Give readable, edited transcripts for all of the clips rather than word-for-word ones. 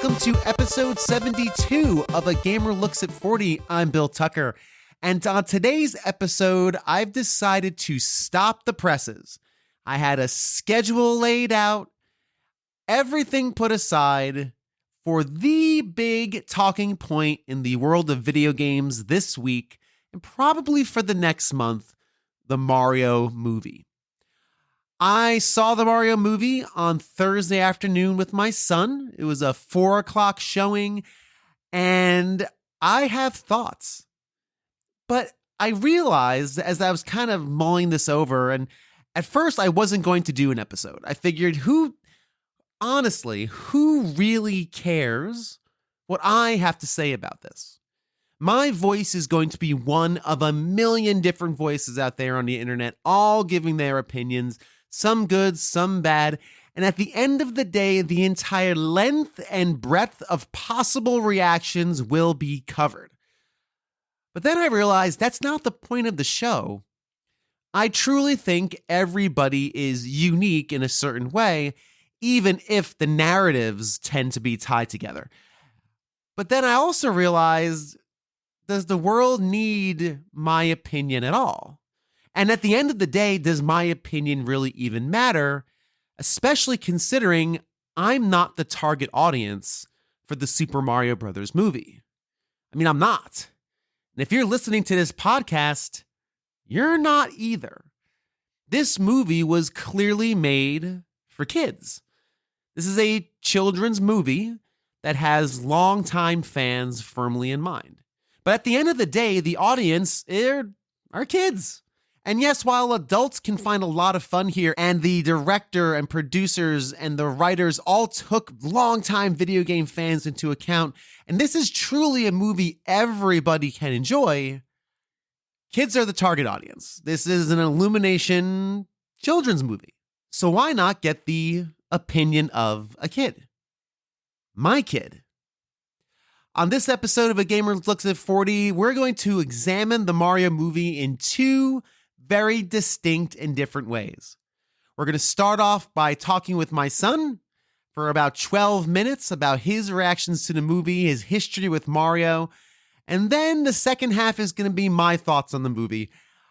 welcome to episode 72 of A Gamer Looks at 40. I'm Bill Tucker, and on today's episode, I've decided to stop the presses. I had a schedule laid out, everything put aside for the big talking point in the world of video games this week, and probably for the next month, the Mario movie. I saw the Mario movie on Thursday afternoon with my son. It was a 4 o'clock showing, and I have thoughts. But I realized as I was kind of mulling this over, and at first I wasn't going to do an episode. I figured who really cares what I have to say about this? My voice is going to be one of a million different voices out there on the internet, all giving their opinions, some good, some bad. And at the end of the day, the entire length and breadth of possible reactions will be covered. But then I realized that's not the point of the show. I truly think everybody is unique in a certain way, even if the narratives tend to be tied together. But then I also realized, does the world need my opinion at all? And at the end of the day, does my opinion really even matter? Especially considering I'm not the target audience for the Super Mario Brothers movie. I mean, I'm not. And if you're listening to this podcast, you're not either. This movie was clearly made for kids. This is a children's movie that has longtime fans firmly in mind. But at the end of the day, the audience are kids. And yes, while adults can find a lot of fun here, and the director and producers and the writers all took longtime video game fans into account, and this is truly a movie everybody can enjoy, kids are the target audience. This is an Illumination children's movie. So why not get the opinion of a kid? My kid. On this episode of A Gamer Looks at 40, we're going to examine the Mario movie in two very distinct and different ways. We're going to start off by talking with my son for about 12 minutes about his reactions to the movie, his history with Mario, and then the second half is going to be my thoughts on the movie.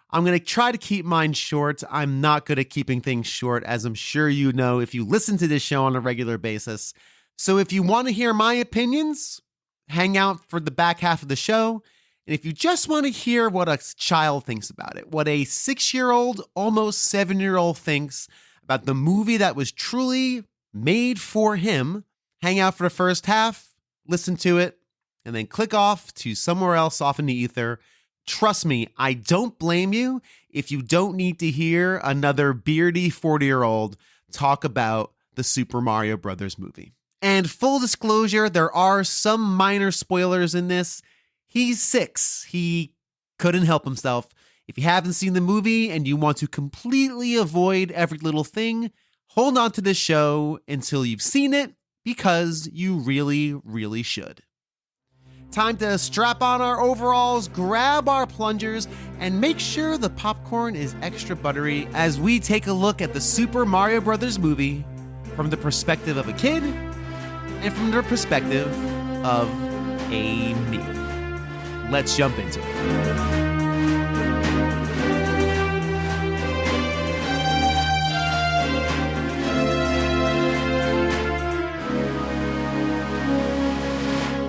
I'm going to try to keep mine short. I'm not good at keeping things short, as I'm sure you know if you listen to this show on a regular basis. So if you want to hear my opinions, hang out for the back half of the show. And if you just want to hear what a child thinks about it, what a 6-year-old, almost 7-year-old thinks about the movie that was truly made for him, hang out for the first half, listen to it, and then click off to somewhere else off in the ether. Trust me, I don't blame you if you don't need to hear another beardy 40-year-old talk about the Super Mario Brothers movie. And full disclosure, there are some minor spoilers in this. He's 6. He couldn't help himself. If you haven't seen the movie and you want to completely avoid every little thing, hold on to this show until you've seen it, because you really, really should. Time to strap on our overalls, grab our plungers, and make sure the popcorn is extra buttery as we take a look at the Super Mario Brothers movie from the perspective of a kid and from the perspective of a me. Let's jump into it.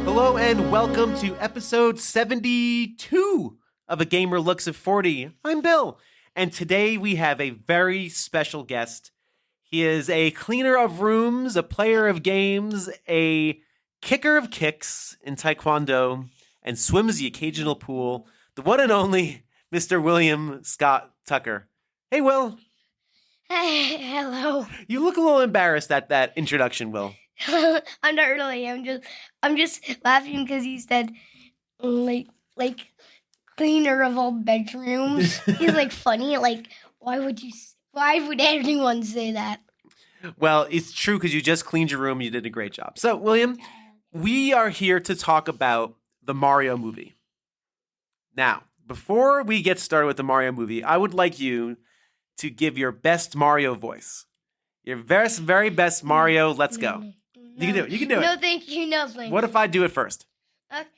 Hello and welcome to episode 72 of A Gamer Looks at 40. I'm Bill, and today we have a very special guest. He is a cleaner of rooms, a player of games, a kicker of kicks in Taekwondo, and swims the occasional pool, the one and only Mr. William Scott Tucker. Hey, Will. Hey, hello. You look a little embarrassed at that introduction, Will. I'm not really. I'm just laughing because you said like cleaner of all bedrooms. He's like funny. Like why would anyone say that? Well, it's true because you just cleaned your room. You did a great job. So, William, we are here to talk about the Mario movie. Now, before we get started with the Mario movie, I would like you to give your best Mario voice. Your very best Mario. Let's go. You can do it. You can do it. No, thank you. No, thank you. What if I do it first? It's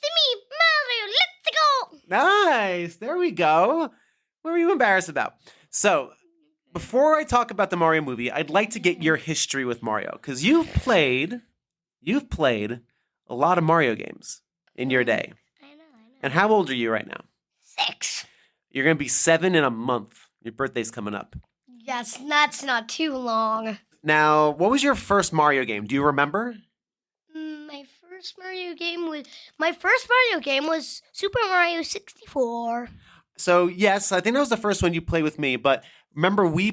me, Mario. Let's go. Nice. There we go. What were you embarrassed about? So, before I talk about the Mario movie, I'd like to get your history with Mario because you've played a lot of Mario games in your day. I know. And how old are you right now? 6. You're going to be 7 in a month. Your birthday's coming up. Yes, that's not too long. Now, what was your first Mario game? Do you remember? My first Mario game was Super Mario 64. So, yes, I think that was the first one you played with me, but remember you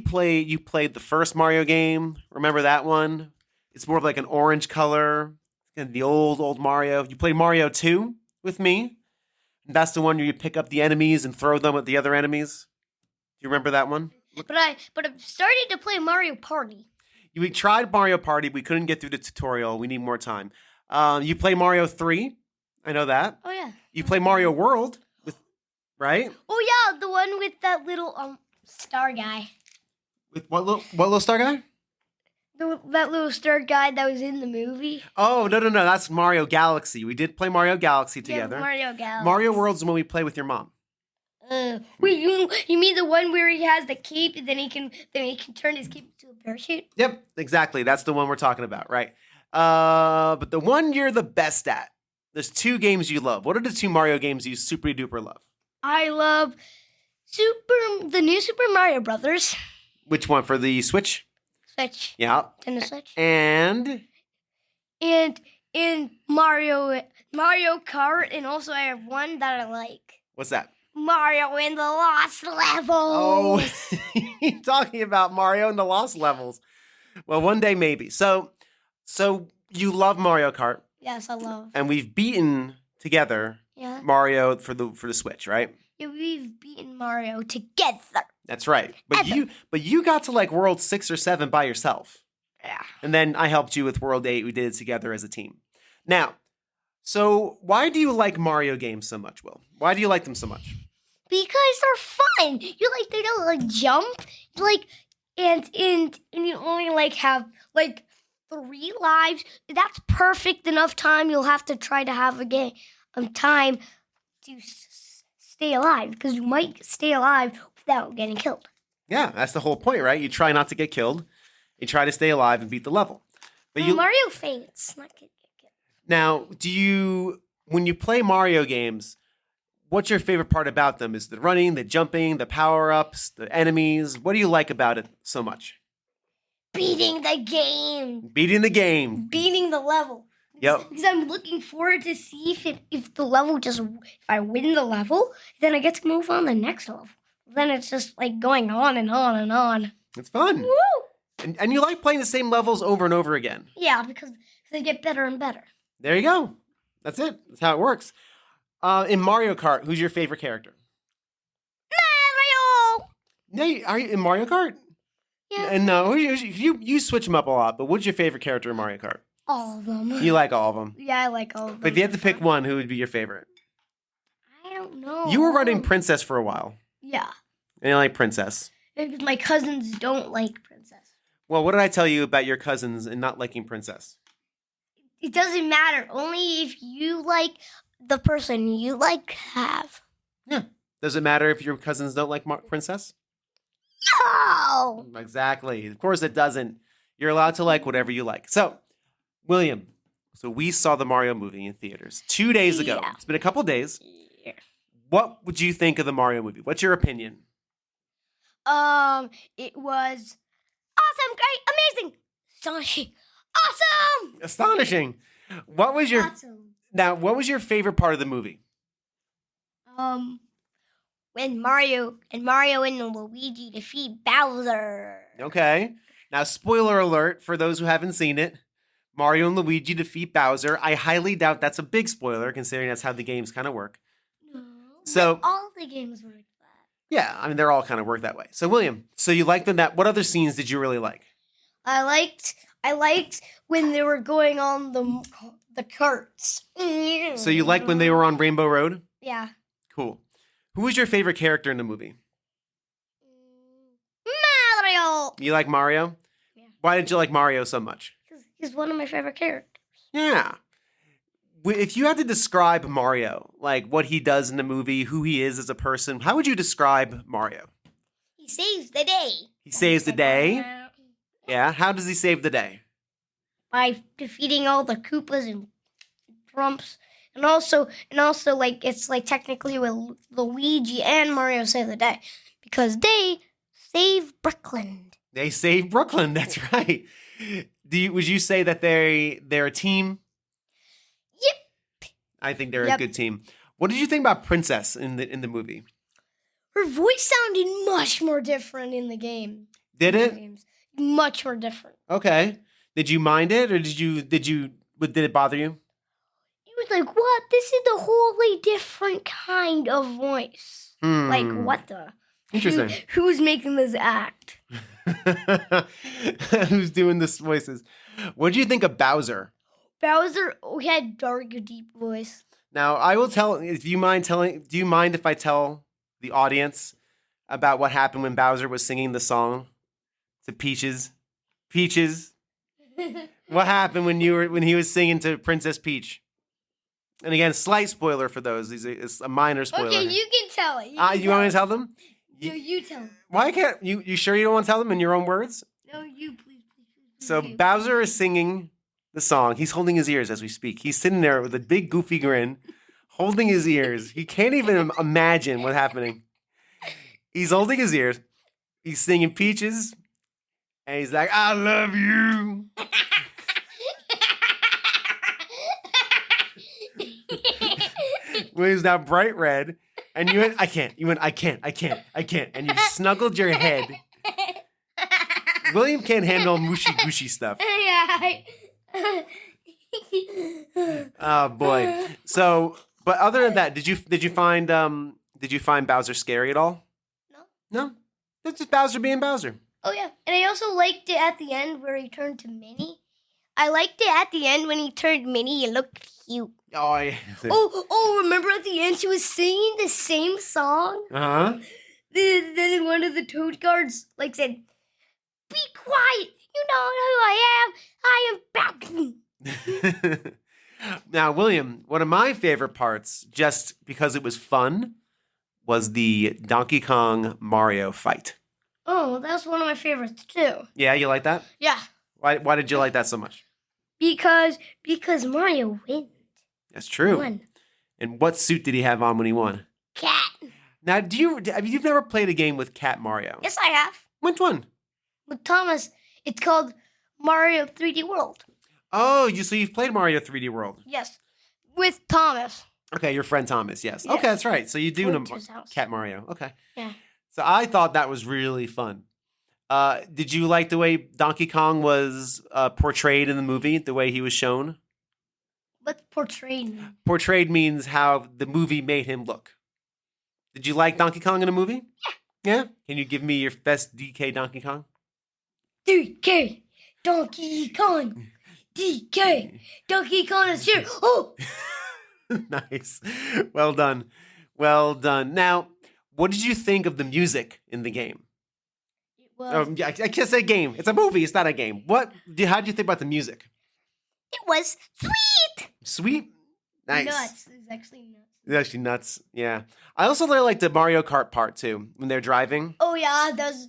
played the first Mario game? Remember that one? It's more of like an orange color, and the old Mario. You played Mario 2 with me. That's the one where you pick up the enemies and throw them at the other enemies. Do you remember that one? But I started to play Mario Party. We tried Mario Party. We couldn't get through the tutorial. We need more time. You play Mario 3. I know that. Oh, yeah. You play Mario World, right? Oh, yeah, the one with that little star guy. With what little star guy? That little star guy that was in the movie. Oh, no. That's Mario Galaxy. We did play Mario Galaxy together. Yeah, Mario Galaxy. Mario World's the one we play with your mom. Wait, you mean the one where he has the cape and then he can turn his cape into a parachute? Yep, exactly. That's the one we're talking about, right? But the one you're the best at. There's 2 games you love. What are the 2 Mario games you super duper love? I love the new Super Mario Brothers. Which one, for the Switch? Switch. Yeah. Nintendo Switch. And Mario Kart, and also I have one that I like. What's that? Mario in the Lost Levels. Oh, you're talking about Mario in the Lost Levels. Well, one day maybe. So you love Mario Kart. Yes, I love. And we've beaten together Mario for the Switch, right? Yeah, we've beaten Mario together. That's right. But you got to like World 6 or 7 by yourself. Yeah. And then I helped you with World 8. We did it together as a team. Now, so why do you like Mario games so much, Will? Why do you like them so much? Because they're fun. They don't like jump. And you only have 3 lives. That's perfect enough time. You'll have to try to have a game time to stay alive, because you might stay alive without getting killed. Yeah, that's the whole point, right? You try not to get killed. You try to stay alive and beat the level. But Mario faints, not get killed. Now, when you play Mario games, what's your favorite part about them? Is the running, the jumping, the power-ups, the enemies? What do you like about it so much? Beating the game. Beating the game. Beating the level. Yep. Because I'm looking forward to see if the level if I win the level, then I get to move on to the next level. Then it's just going on and on and on. It's fun. Woo! And you like playing the same levels over and over again. Yeah, because they get better and better. There you go. That's it. That's how it works. In Mario Kart, who's your favorite character? Mario! No, are you in Mario Kart? Yeah. And no, you switch them up a lot, but what's your favorite character in Mario Kart? All of them. You like all of them? Yeah, I like all of them. But if you had to pick one, who would be your favorite? I don't know. You were running Princess for a while. Yeah. And you like Princess. Because my cousins don't like Princess. Well, what did I tell you about your cousins and not liking Princess? It doesn't matter. Only if you like the person you have. Yeah. Does it matter if your cousins don't like Princess? No! Exactly. Of course it doesn't. You're allowed to like whatever you like. So, William, we saw the Mario movie in theaters 2 days ago. Yeah. It's been a couple days. Yeah. What would you think of the Mario movie? What's your opinion? It was awesome, great, amazing, astonishing, awesome! Astonishing. What was your What was your favorite part of the movie? When Mario and Luigi defeat Bowser. Okay. Now, spoiler alert for those who haven't seen it. Mario and Luigi defeat Bowser. I highly doubt that's a big spoiler, considering that's how the games kind of work. No, so all the games work that. Yeah, I mean, they're all kind of work that way. So, William, you liked them that. What other scenes did you really like? I liked when they were going on the carts. So you liked when they were on Rainbow Road? Yeah. Cool. Who was your favorite character in the movie? Mario. You like Mario? Yeah. Why did you like Mario so much? He's one of my favorite characters. Yeah. If you had to describe Mario, like what he does in the movie, who he is as a person, how would you describe Mario? He saves the day. He saves the day? Yeah. How does he save the day? By defeating all the Koopas and Trumps. And also, like, it's like technically with Luigi and Mario save the day. Because they save Brooklyn. They save Brooklyn, that's right. Would you say that they're a team? Yep. I think they're a good team. What did you think about Princess in the movie? Her voice sounded much more different in the game. Did it? Much more different. Okay. Did you mind it, or did it bother you? It was like, what? This is a wholly different kind of voice. Like, what the? Interesting. Who's making this act? Who's doing this voices? What do you think of Bowser? Bowser he had dark, deep voice. Now, I will tell. Do you mind if I tell the audience about what happened when Bowser was singing the song to Peaches? Peaches. What happened when he was singing to Princess Peach? And again, slight spoiler for those. It's a minor spoiler. Okay, you can tell it. You want me to tell them? You tell them. Why can't you? You sure you don't want to tell them in your own words? No, you please. So Bowser is singing the song. He's holding his ears as we speak. He's sitting there with a big goofy grin, holding his ears. He can't even imagine what's happening. He's holding his ears. He's singing Peaches, and he's like, "I love you." When he's now bright red, and you went, I can't. You went, I can't. And you snuggled your head. William can't handle mushy gushy stuff. Yeah. Oh boy. So, but other than that, did you find Bowser scary at all? No. That's just Bowser being Bowser. Oh yeah, and I also liked it at the end where he turned to Minnie. I liked it at the end when he turned Minnie. It looked cute. Oh yeah. Remember at the end she was singing the same song? Uh-huh. Then one of the Toad Guards said, "Be quiet! You know who I am. I am Bowser." Now, William, one of my favorite parts, just because it was fun, was the Donkey Kong Mario fight. Oh, that's one of my favorites too. Yeah, you like that? Yeah. Why did you like that so much? Because Mario wins. That's true. Won. And what suit did he have on when he won? Cat. Now, you've never played a game with Cat Mario? Yes, I have. Which one? With Thomas. It's called Mario 3D World. Oh, so you've played Mario 3D World? Yes. With Thomas. Okay, your friend Thomas, yes. Yes. Okay, that's right. So you do know Cat Mario. Okay. Yeah. So I thought that was really fun. Did you like the way Donkey Kong was portrayed in the movie, the way he was shown? What's portrayed? Portrayed means how the movie made him look. Did you like Donkey Kong in a movie? Yeah. Yeah? Can you give me your best DK Donkey Kong? DK Donkey Kong. DK Donkey Kong is here. Oh! Nice. Well done. Well done. Now, what did you think of the music in the game? I can't say game. It's a movie. It's not a game. How did you think about the music? It was sweet. Sweet? Nice. Nuts. It's actually nuts. It's actually nuts. Yeah. I also really like the Mario Kart part too, when they're driving. Oh yeah, because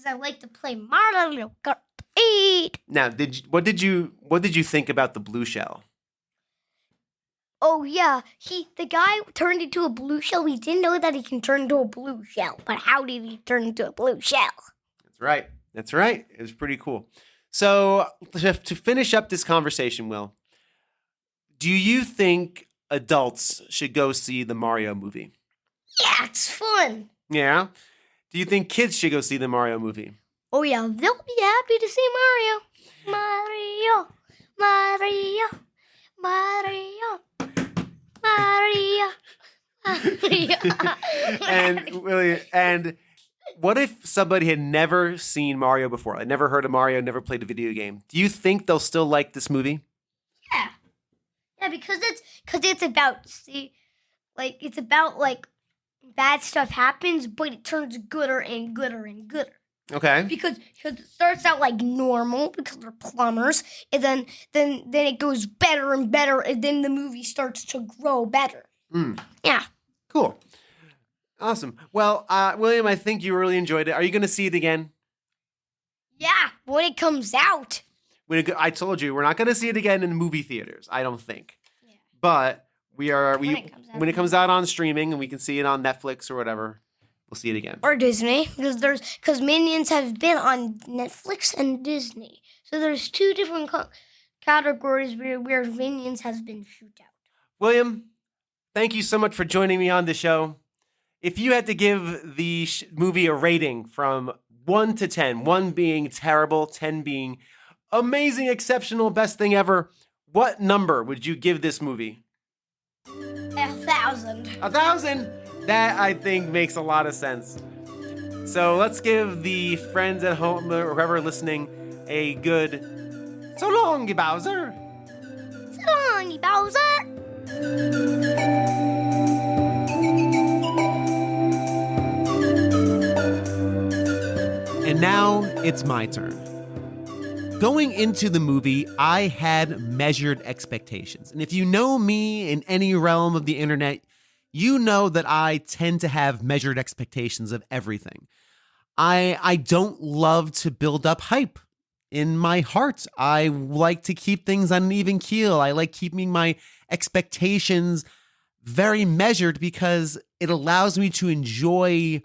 I like to play Mario Kart 8. Now, what did you think about the blue shell? Oh yeah, the guy turned into a blue shell. We didn't know that he can turn into a blue shell, but how did he turn into a blue shell? That's right. It was pretty cool. So to finish up this conversation, Will, do you think adults should go see the Mario movie? Yeah, it's fun. Yeah? Do you think kids should go see the Mario movie? Oh yeah, they'll be happy to see Mario. Mario. And what if somebody had never seen Mario before? Like never heard of Mario, never played a video game. Do you think they'll still like this movie? Yeah. Yeah, because it's about bad stuff happens, but it turns gooder and gooder and gooder. Okay. Because it starts out like normal because they're plumbers, and then it goes better and better, and then the movie starts to grow better. Yeah. Cool. Awesome. Well, William, I think you really enjoyed it. Are you going to see it again? Yeah, when it comes out. I told you we're not going to see it again in movie theaters. I don't think. Yeah. But when it it comes out on streaming and we can see it on Netflix or whatever, we'll see it again. Or Disney, because Minions have been on Netflix and Disney. So there's two different categories where Minions has been shoot out. William, thank you so much for joining me on the show. If you had to give the movie a rating from 1 to 10, 1 being terrible, 10 being amazing, exceptional, best thing ever, what number would you give this movie? 1,000. 1,000? That, I think, makes a lot of sense. So let's give the friends at home or whoever listening a good so long, Bowser. So long, Bowser. And now it's my turn. Going into the movie, I had measured expectations. And if you know me in any realm of the internet, you know that I tend to have measured expectations of everything. I don't love to build up hype in my heart. I like to keep things on an even keel. I like keeping my expectations very measured because it allows me to enjoy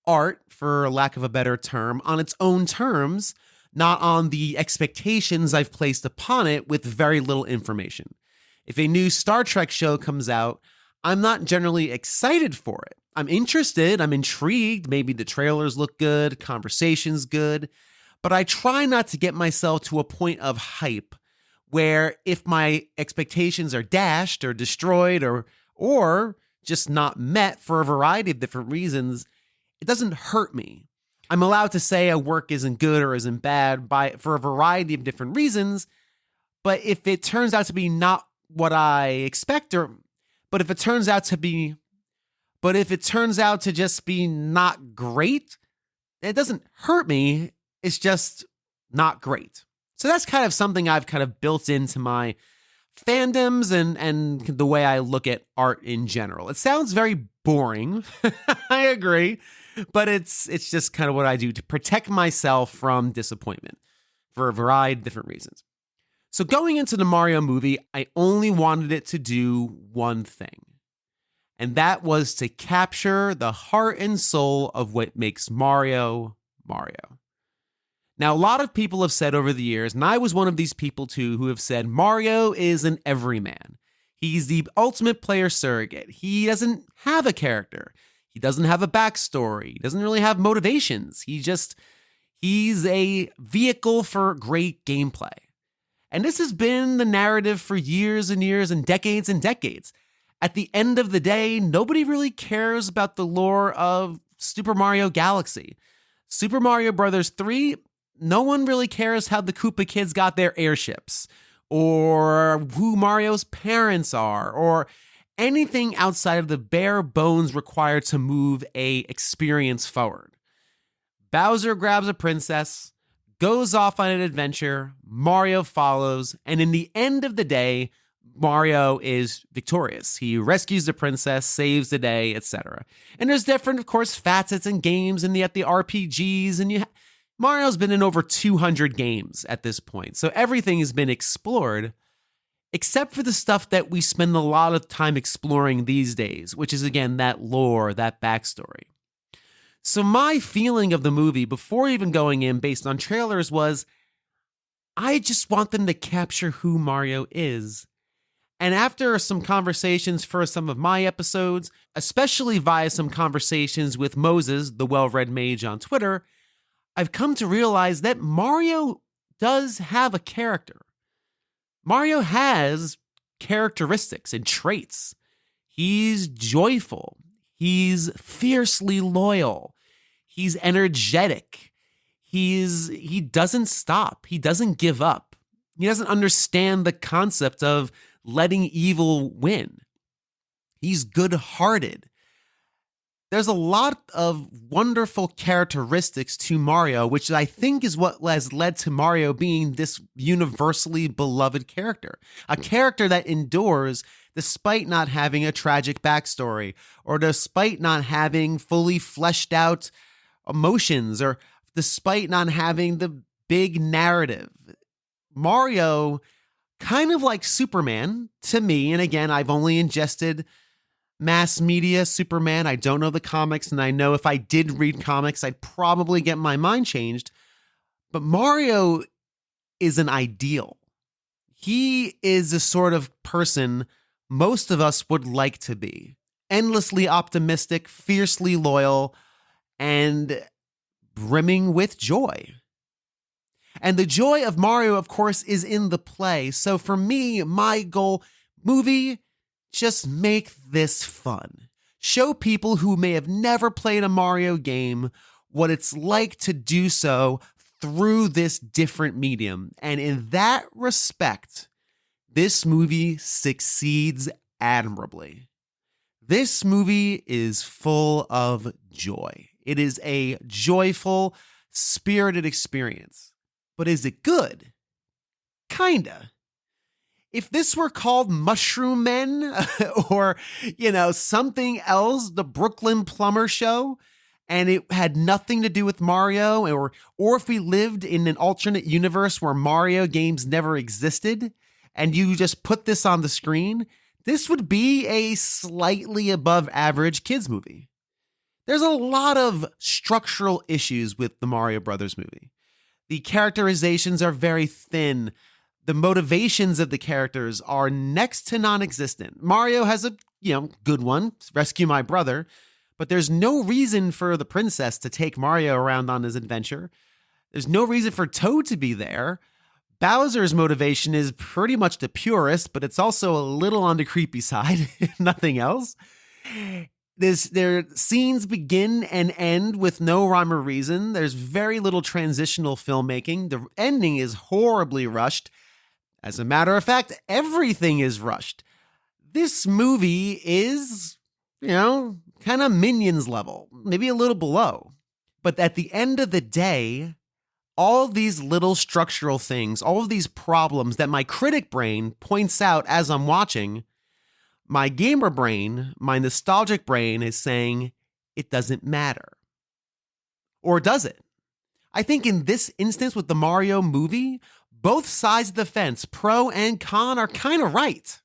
art, for lack of a better term, on its own terms, not on the expectations I've placed upon it with very little information. If a new Star Trek show comes out, I'm not generally excited for it. I'm interested, I'm intrigued, maybe the trailers look good, conversation's good, but I try not to get myself to a point of hype where if my expectations are dashed or destroyed or just not met for a variety of different reasons, it doesn't hurt me. I'm allowed to say a work isn't good or isn't bad for a variety of different reasons, but if it turns out to be not what I expect, if it turns out to just be not great, it doesn't hurt me. It's just not great. So that's kind of something I've kind of built into my fandoms and the way I look at art in general. It sounds very boring. I agree. But it's just kind of what I do to protect myself from disappointment for a variety of different reasons. So going into the Mario movie, I only wanted it to do one thing. And that was to capture the heart and soul of what makes Mario, Mario. Now, a lot of people have said over the years, and I was one of these people too, who have said Mario is an everyman. He's the ultimate player surrogate. He doesn't have a character. He doesn't have a backstory. He doesn't really have motivations. He's a vehicle for great gameplay. And this has been the narrative for years and years and decades and decades. At the end of the day, nobody really cares about the lore of Super Mario Galaxy. Super Mario Bros. 3, no one really cares how the Koopa kids got their airships, or who Mario's parents are, or anything outside of the bare bones required to move a experience forward. Bowser grabs a princess, goes off on an adventure, Mario follows, and in the end of the day, Mario is victorious. He rescues the princess, saves the day, etc. And there's different, of course, facets and games, and yet the RPGs, and Mario's been in over 200 games at this point, so everything has been explored, except for the stuff that we spend a lot of time exploring these days, which is, again, that lore, that backstory. So my feeling of the movie before even going in based on trailers was, I just want them to capture who Mario is. And after some conversations for some of my episodes, especially via some conversations with Moses, the well-read mage on Twitter, I've come to realize that Mario does have a character. Mario has characteristics and traits. He's joyful. He's fiercely loyal. He's energetic. He doesn't stop. He doesn't give up. He doesn't understand the concept of letting evil win. He's good-hearted. There's a lot of wonderful characteristics to Mario, which I think is what has led to Mario being this universally beloved character. A character that endures despite not having a tragic backstory, or despite not having fully fleshed out emotions, or despite not having the big narrative. Mario, kind of like Superman to me, and again, I've only ingested mass media Superman. I don't know the comics, and I know if I did read comics, I'd probably get my mind changed. But Mario is an ideal. He is the sort of person most of us would like to be. Endlessly optimistic, fiercely loyal, and brimming with joy. And the joy of Mario, of course, is in the play. So for me, my goal, movie, just make this fun. Show people who may have never played a Mario game what it's like to do so through this different medium. And in that respect, this movie succeeds admirably. This movie is full of joy. It is a joyful, spirited experience. But is it good? Kinda. If this were called Mushroom Men or, something else, the Brooklyn Plumber Show, and it had nothing to do with Mario, or if we lived in an alternate universe where Mario games never existed, and you just put this on the screen, this would be a slightly above average kids movie. There's a lot of structural issues with the Mario Brothers movie. The characterizations are very thin. The motivations of the characters are next to non-existent. Mario has a, good one, rescue my brother, but there's no reason for the princess to take Mario around on his adventure. There's no reason for Toad to be there. Bowser's motivation is pretty much the purest, but it's also a little on the creepy side, if nothing else. Their scenes begin and end with no rhyme or reason. There's very little transitional filmmaking. The ending is horribly rushed. As a matter of fact, everything is rushed. This movie is, kind of Minions level, maybe a little below. But at the end of the day, all of these little structural things, all of these problems that my critic brain points out as I'm watching, my gamer brain, my nostalgic brain is saying, it doesn't matter. Or does it? I think in this instance with the Mario movie, both sides of the fence, pro and con, are kind of right.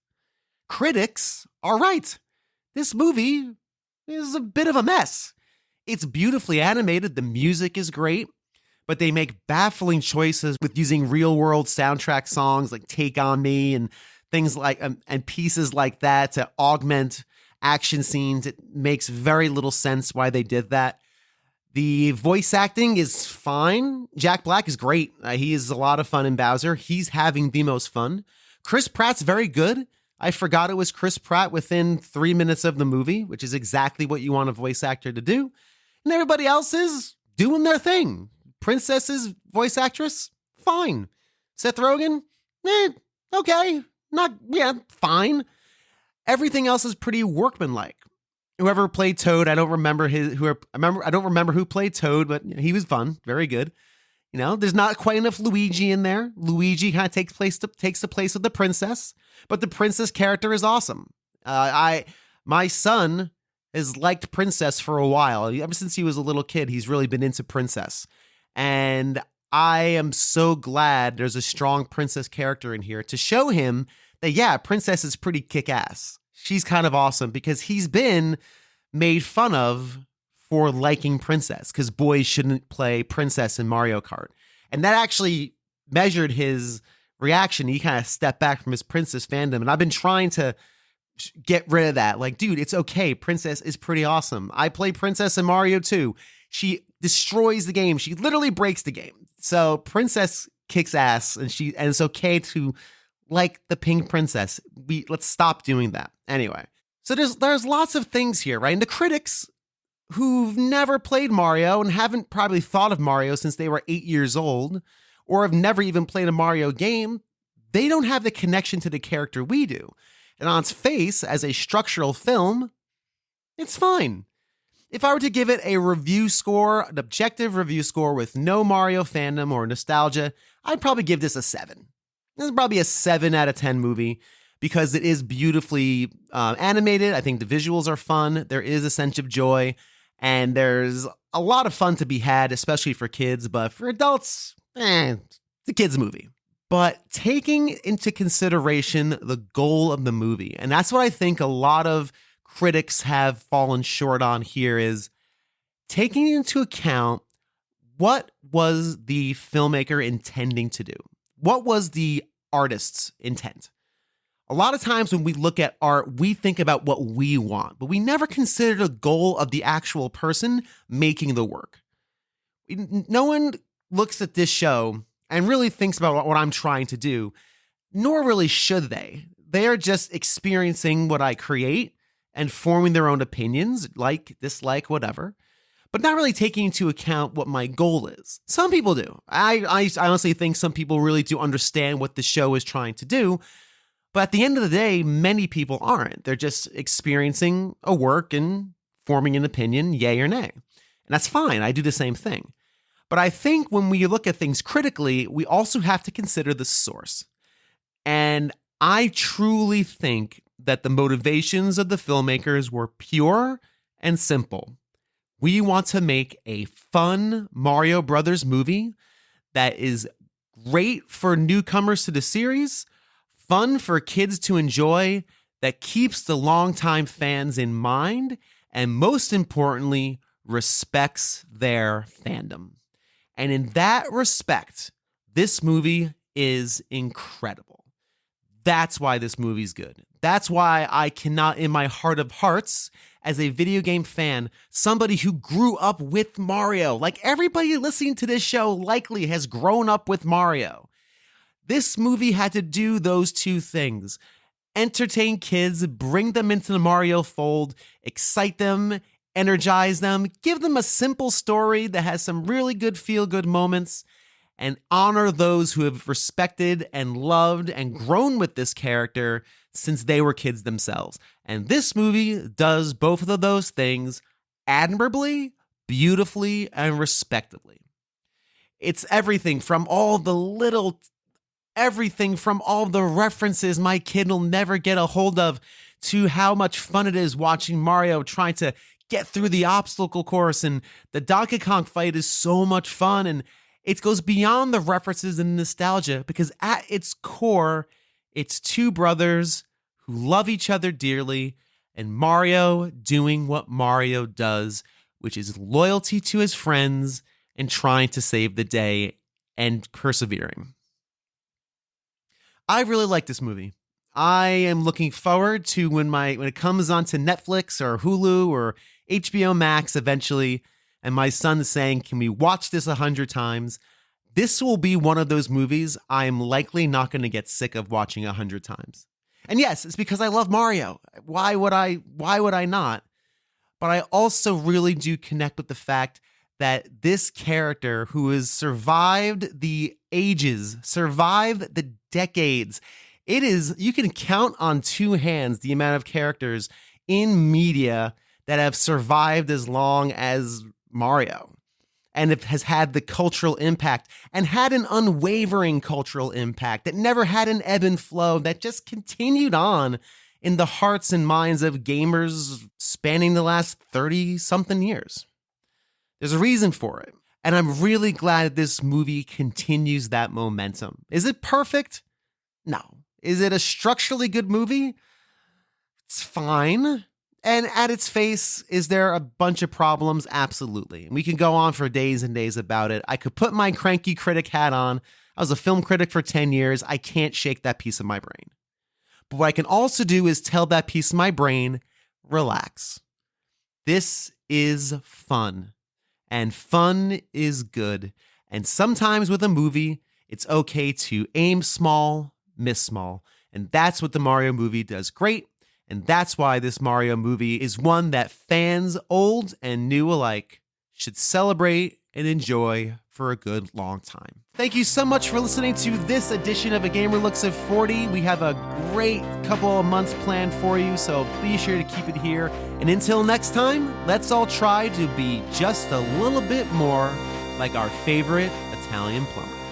Critics are right. This movie is a bit of a mess. It's beautifully animated. The music is great, but they make baffling choices with using real-world soundtrack songs like Take On Me and things like, and pieces like that to augment action scenes. It makes very little sense why they did that. The voice acting is fine. Jack Black is great. He is a lot of fun in Bowser. He's having the most fun. Chris Pratt's very good. I forgot it was Chris Pratt within 3 minutes of the movie, which is exactly what you want a voice actor to do. And everybody else is doing their thing. Princess's voice actress, fine. Seth Rogen, okay. Fine. Everything else is pretty workmanlike. Whoever played Toad, I don't remember who played Toad, but he was fun, very good. There's not quite enough Luigi in there. Luigi kind of takes the place of the princess, but the princess character is awesome. My son has liked Princess for a while. Ever since he was a little kid, he's really been into Princess. And I am so glad there's a strong princess character in here to show him that, Princess is pretty kick-ass. She's kind of awesome because he's been made fun of for liking Princess because boys shouldn't play Princess in Mario Kart. And that actually measured his reaction. He kind of stepped back from his Princess fandom. And I've been trying to get rid of that. Like, dude, it's okay. Princess is pretty awesome. I play Princess in Mario too. She destroys the game. She literally breaks the game. So Princess kicks ass, and it's okay to like the pink princess. Let's stop doing that. Anyway, so there's lots of things here, right? And the critics who've never played Mario and haven't probably thought of Mario since they were 8 years old, or have never even played a Mario game, they don't have the connection to the character we do. And on its face, as a structural film, it's fine. If I were to give it a review score, an objective review score with no Mario fandom or nostalgia, I'd probably give this a 7. This is probably a 7 out of 10 movie because it is beautifully animated. I think the visuals are fun. There is a sense of joy, and there's a lot of fun to be had, especially for kids. But for adults, it's a kid's movie. But taking into consideration the goal of the movie, and that's what I think a lot of critics have fallen short on here, is taking into account what was the filmmaker intending to do? What was the artist's intent? A lot of times when we look at art, we think about what we want, but we never consider the goal of the actual person making the work. No one looks at this show and really thinks about what I'm trying to do, nor really should they. They are just experiencing what I create and forming their own opinions, like, dislike, whatever, but not really taking into account what my goal is. Some people do. I honestly think some people really do understand what the show is trying to do, but at the end of the day, many people aren't. They're just experiencing a work and forming an opinion, yay or nay. And that's fine. I do the same thing. But I think when we look at things critically, we also have to consider the source. And I truly think that the motivations of the filmmakers were pure and simple. We want to make a fun Mario Brothers movie that is great for newcomers to the series, fun for kids to enjoy, that keeps the longtime fans in mind, and most importantly, respects their fandom. And in that respect, this movie is incredible. That's why this movie's good. That's why I cannot, in my heart of hearts, as a video game fan, somebody who grew up with Mario, like everybody listening to this show likely has grown up with Mario. This movie had to do those two things: entertain kids, bring them into the Mario fold, excite them, energize them, give them a simple story that has some really good feel-good moments, and honor those who have respected and loved and grown with this character since they were kids themselves. And this movie does both of those things admirably, beautifully, and respectably. It's everything from all the references my kid will never get a hold of, to how much fun it is watching Mario trying to get through the obstacle course, and the Donkey Kong fight is so much fun, and it goes beyond the references and nostalgia, because at its core, it's two brothers who love each other dearly, and Mario doing what Mario does, which is loyalty to his friends and trying to save the day and persevering. I really like this movie. I am looking forward to when it comes onto Netflix or Hulu or HBO Max eventually, and my son's saying, "Can we watch this 100 times?" This will be one of those movies I am likely not going to get sick of watching 100 times. And yes, it's because I love Mario. Why would I not? But I also really do connect with the fact that this character, who has survived the ages, survived the decades, you can count on two hands the amount of characters in media that have survived as long as Mario, and it has had the cultural impact and had an unwavering cultural impact that never had an ebb and flow, that just continued on in the hearts and minds of gamers spanning the last 30-something years. There's a reason for it, and I'm really glad that this movie continues that momentum. Is it perfect? No. Is it a structurally good movie? It's fine. And at its face, is there a bunch of problems? Absolutely. And we can go on for days and days about it. I could put my cranky critic hat on. I was a film critic for 10 years. I can't shake that piece of my brain. But what I can also do is tell that piece of my brain, relax. This is fun. And fun is good. And sometimes with a movie, it's okay to aim small, miss small. And that's what the Mario movie does great. And that's why this Mario movie is one that fans old and new alike should celebrate and enjoy for a good long time. Thank you so much for listening to this edition of A Gamer Looks at 40. We have a great couple of months planned for you, so be sure to keep it here. And until next time, let's all try to be just a little bit more like our favorite Italian plumber.